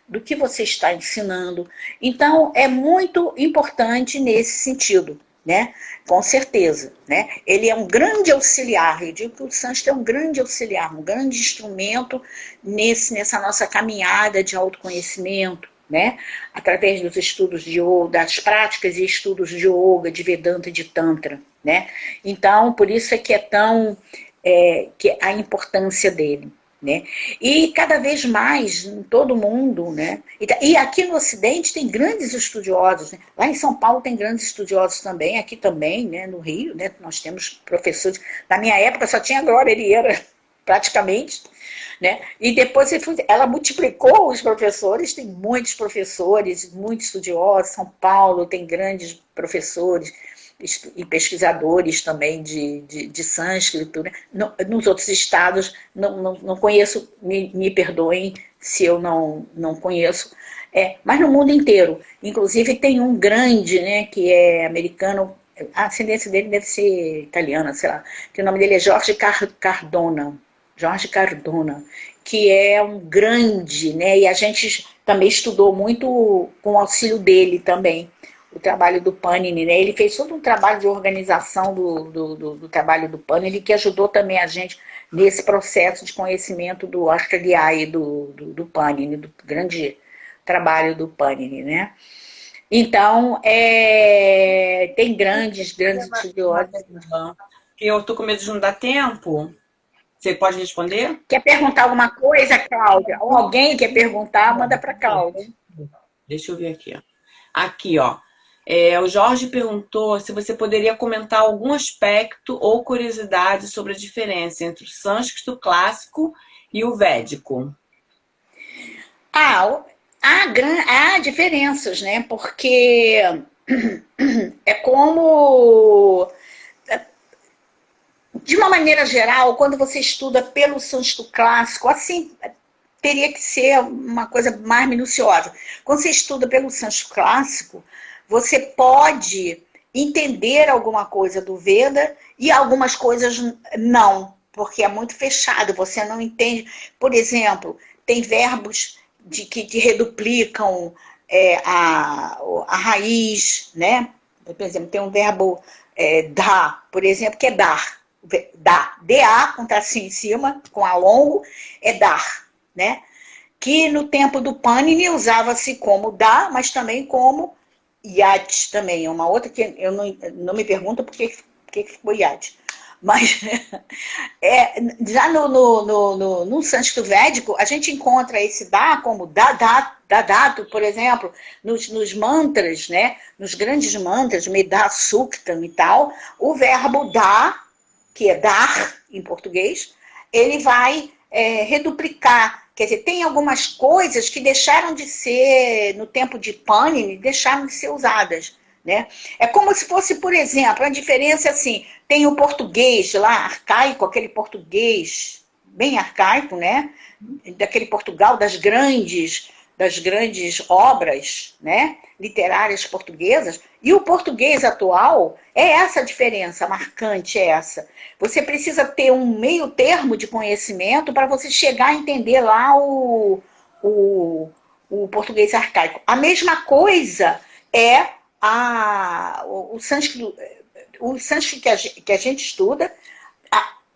do que você está ensinando. Então, é muito importante nesse sentido, né? Com certeza, né? Ele é um grande auxiliar, eu digo que o sânscrito é um grande auxiliar, um grande instrumento nessa nossa caminhada de autoconhecimento, né? Através dos estudos de yoga, das práticas e estudos de yoga, de Vedanta e de Tantra, né? Então, por isso é que que a importância dele, né? E cada vez mais em todo mundo, né? E aqui no Ocidente tem grandes estudiosos, né? Lá em São Paulo tem grandes estudiosos também, aqui também, né? No Rio, né? Nós temos professores. Na minha época só tinha a Glória Erieira, praticamente, né? E depois ela multiplicou os professores, tem muitos professores, muitos estudiosos. São Paulo tem grandes professores e pesquisadores também de sânscrito, né? Nos outros estados não conheço, me perdoem se eu não conheço, mas no mundo inteiro. Inclusive tem um grande, né, que é americano, a ascendência dele deve ser italiana, sei lá, que o nome dele é Jorge Cardona, que é um grande, né, e a gente também estudou muito com o auxílio dele também, o trabalho do Panini, né? Ele fez todo um trabalho de organização do trabalho do Panini, que ajudou também a gente nesse processo de conhecimento do Ashtagyai do Panini, do grande trabalho do Panini, né? Então, tem grandes estudiosos. Eu tô com medo de não dar tempo. Você pode responder? Quer perguntar alguma coisa, Cláudia? Ou alguém quer perguntar, manda para a Cláudia. Deixa eu ver aqui. Aqui, ó. O Jorge perguntou se você poderia comentar algum aspecto ou curiosidade sobre a diferença entre o sânscrito clássico e o védico. Há diferenças, né? Porque é como, de uma maneira geral, quando você estuda pelo sânscrito clássico, assim, teria que ser uma coisa mais minuciosa. Quando você estuda pelo sânscrito clássico, você pode entender alguma coisa do Veda e algumas coisas não, porque é muito fechado, você não entende. Por exemplo, tem verbos que reduplicam a raiz, né? Por exemplo, tem um verbo dar, por exemplo, que é dar. Dar, D-A, com tracinho em cima, com A longo, é dar, né? Que no tempo do Panini usava-se como dar, mas também como iate também. É uma outra que eu não me pergunto por que ficou iate. Mas já no sânscrito védico, a gente encontra esse dá como dadato, por exemplo, nos mantras, né? Nos grandes mantras, Medha Suktam e tal, o verbo dá, que é dar em português, ele vai reduplicar. Quer dizer, tem algumas coisas que deixaram de ser, no tempo de Panini, deixaram de ser usadas. Né? É como se fosse, por exemplo, a diferença assim, tem o português lá, arcaico, aquele português bem arcaico, né? Daquele Portugal das grandes obras, né? Literárias portuguesas, e o português atual, é essa a diferença marcante, é essa. Você precisa ter um meio termo de conhecimento para você chegar a entender lá o português arcaico. A mesma coisa é o sânscrito que a gente estuda.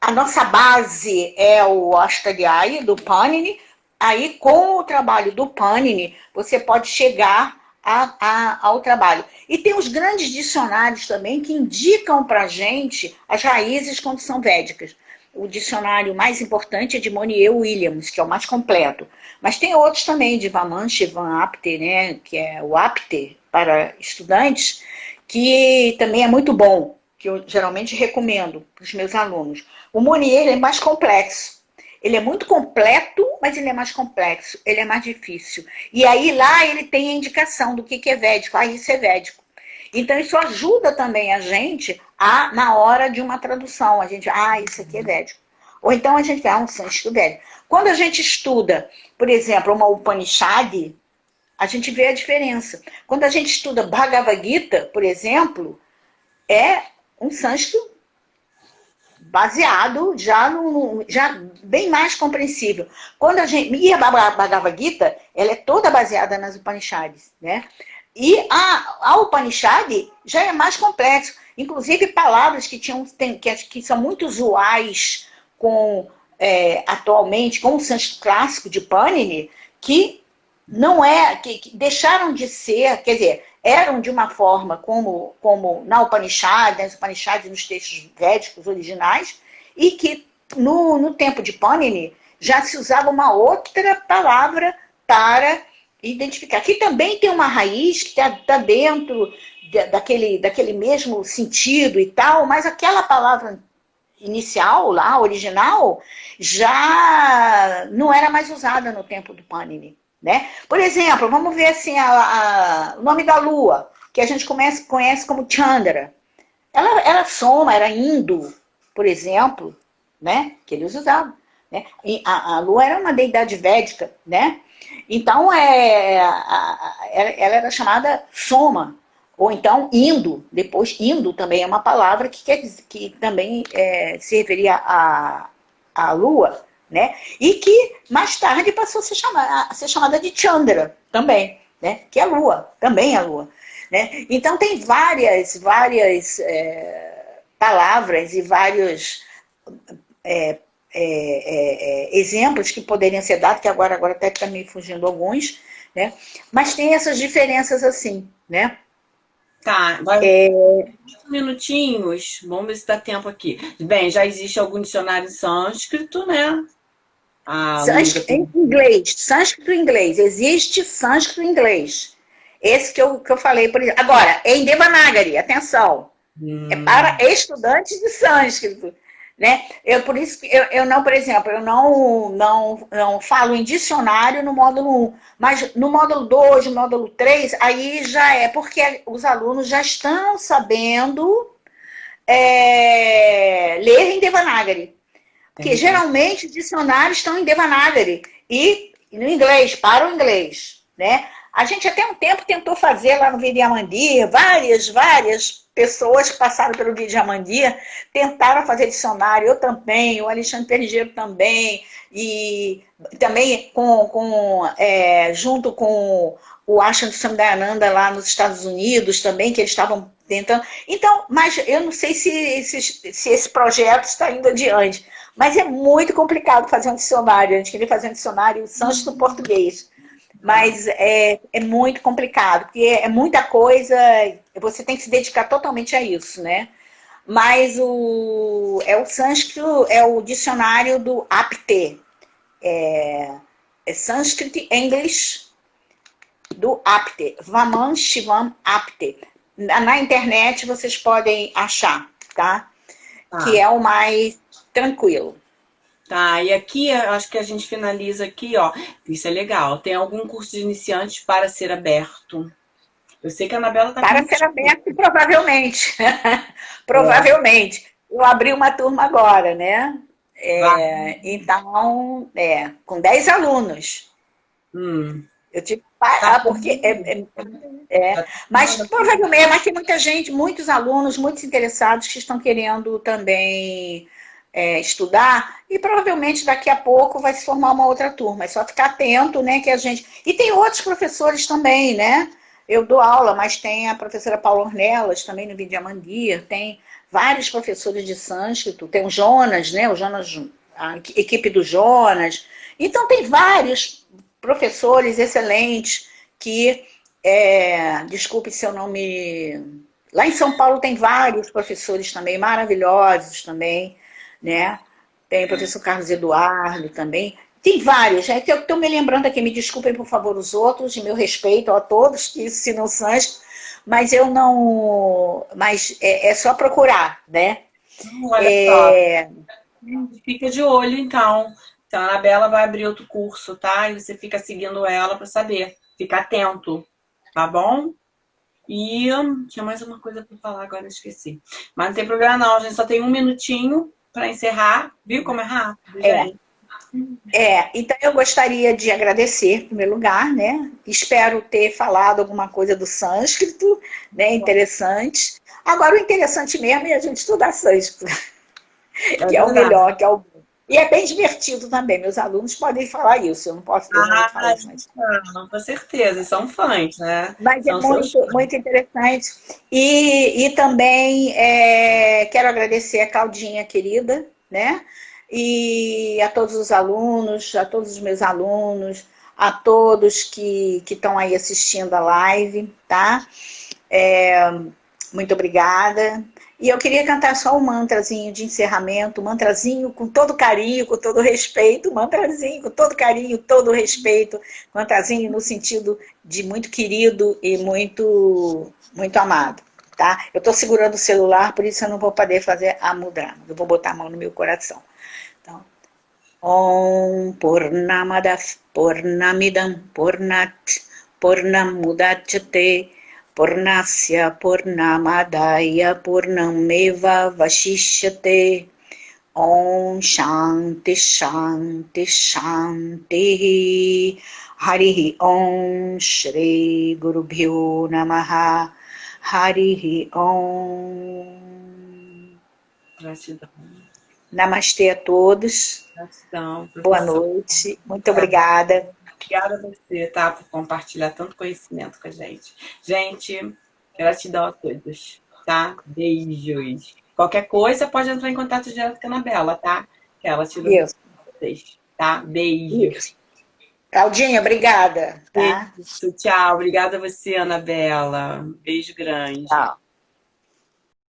A nossa base é o Ashtadhyayi, do Panini. Aí, com o trabalho do Panini, você pode chegar ao trabalho. E tem os grandes dicionários também que indicam para a gente as raízes quando são védicas. O dicionário mais importante é de Monier Williams, que é o mais completo. Mas tem outros também, de Vamanshi Van Apte, né, que é o Apte para estudantes, que também é muito bom, que eu geralmente recomendo para os meus alunos. O Monier é mais complexo. Ele é muito completo, mas ele é mais complexo, ele é mais difícil. E aí lá ele tem a indicação do que é védico. Isso é védico. Então isso ajuda também a gente na hora de uma tradução. A gente, isso aqui é védico. Ou então a gente um sânscrito védico. Quando a gente estuda, por exemplo, uma Upanishad, a gente vê a diferença. Quando a gente estuda Bhagavad Gita, por exemplo, é um sânscrito baseado já bem mais compreensível. E a Bhagavad Gita, ela é toda baseada nas Upanishads, né? E a Upanishad já é mais complexo. Inclusive palavras que são muito usuais atualmente com o sânscrito clássico de Panini, que não que deixaram de ser, quer dizer, eram de uma forma como na Upanishad, nas Upanishads, nos textos védicos originais, e que no tempo de Panini já se usava uma outra palavra para identificar. Que também tem uma raiz que está dentro daquele mesmo sentido e tal, mas aquela palavra inicial, lá, original, já não era mais usada no tempo do Panini. Né? Por exemplo, vamos ver assim, o nome da lua, que a gente conhece como Chandra. Ela era Soma, era Hindu, por exemplo, né? Que eles usavam. Né? E a lua era uma deidade védica, né? Então, ela era chamada Soma, ou então Indo. Depois, Indo também é uma palavra que também se referia à lua. Né? E que mais tarde passou a ser chamada de Chandra também, né? Que é a lua, também é a lua. Né? Então tem várias palavras e vários exemplos que poderiam ser dados, que agora até está me fugindo alguns, né? Mas tem essas diferenças assim, né? Tá, vai 5 minutinhos, vamos ver se dá tempo aqui. Bem, já existe algum dicionário em sânscrito, né? Sânscrito em inglês, sânscrito em inglês, existe sânscrito em inglês. Esse que eu falei, por exemplo. Agora, é em Devanagari, atenção. É para estudantes de sânscrito. né? Por isso que eu não, por exemplo, eu não falo em dicionário no módulo 1, mas no módulo 2, no módulo 3, aí já é, porque os alunos já estão sabendo ler em Devanagari. Porque Entendi. geralmente os dicionários estão em Devanagari e no inglês, para o inglês, né? A gente até um tempo tentou fazer lá no Vidyamandir, várias pessoas que passaram pelo Vidyamandir tentaram fazer dicionário, eu também, o Alexandre Perigeiro também, e também junto com o Ashram Samdayananda lá nos Estados Unidos também, que eles estavam tentando. Então, mas eu não sei se esse projeto está indo adiante. Mas é muito complicado fazer um dicionário. A gente queria fazer um dicionário sânscrito-português. Mas é muito complicado, porque é muita coisa, você tem que se dedicar totalmente a isso, né? Mas o sânscrito, é o dicionário do APT. É Sanskrit English do APT. Vaman Shivam APT. Na internet vocês podem achar, tá? Que Tá. é o mais tranquilo. Tá, e aqui eu acho que a gente finaliza aqui, ó. Isso é legal. Tem algum curso de iniciantes para ser aberto? Eu sei que a Anabela tá com Para muitos ser aberto, cursos. provavelmente. É, Provavelmente. Eu abri uma turma agora, né? vai. Então, com 10 alunos. Hum, Eu tive. tá Porque. bom. Já tá Mas tomando provavelmente, mas tem muita gente, muitos alunos, muitos interessados que estão querendo também estudar, e provavelmente daqui a pouco vai se formar uma outra turma. É só ficar atento, né? Que a gente. E tem outros professores também, né? Eu dou aula, mas tem a professora Paula Ornelas também no Vidyamandir, tem vários professores de sânscrito, tem o Jonas, né? O Jonas, a equipe do Jonas. Então tem vários professores excelentes que, desculpe se eu não me... Lá em São Paulo tem vários professores também, maravilhosos também, né? Tem o professor Carlos Eduardo também. Tem vários, é que eu estou me lembrando aqui, me desculpem por favor os outros, de meu respeito a todos que ensinam sânscrito, mas eu não... Mas é só procurar, né? Olha só. Fica de olho, então. Então, a Anabela vai abrir outro curso, tá? E você fica seguindo ela para saber. Fica atento, tá bom? E tinha mais uma coisa para falar, agora eu esqueci. Mas não tem problema não, a gente só tem um minutinho para encerrar. Viu como é rápido, É, gente? então eu gostaria de agradecer, em primeiro lugar, né? Espero ter falado alguma coisa do sânscrito, né? Interessante. Agora, o interessante mesmo é a gente estudar sânscrito, É que é o verdade. melhor, que é o... E é bem divertido também, meus alunos podem falar isso, eu não vou falar Ah, isso, mas... não, com certeza. São fãs, né? Mas é São seus muito, fãs. muito interessante. E também quero agradecer a Claudinha querida, né? E a todos os alunos, a todos os meus alunos, a todos que estão aí assistindo a live, tá? Muito obrigada. E eu queria cantar só um mantrazinho de encerramento, um mantrazinho com todo carinho, com todo respeito, um mantrazinho com todo carinho, todo respeito, mantrazinho no sentido de muito querido e muito, muito amado. Tá? Eu estou segurando o celular, por isso eu não vou poder fazer a mudra. Eu vou botar a mão no meu coração. Então, Om Purnamada Purnamidam Purnat Purnamudachyate Purnasya Purnamadaya Purnameva Vashishyate. Om Shanti Shanti Shanti. Harihi Om Shri Gurubhyo Namaha. Harihi Om. Gratidão. Namastê a todos. Gratidão, Boa professor. noite. Muito obrigada. Obrigada a você, tá? Por compartilhar tanto conhecimento com a gente. Gente, gratidão a todos, tá? Beijos. Qualquer coisa pode entrar em contato direto com a Anabela, tá? Que ela tira dúvidas Isso, com vocês, tá? Beijo. isso. Claudinha, obrigada, tá? Beijo. Tchau. Obrigada a você, Anabela. Beijo grande. Tchau.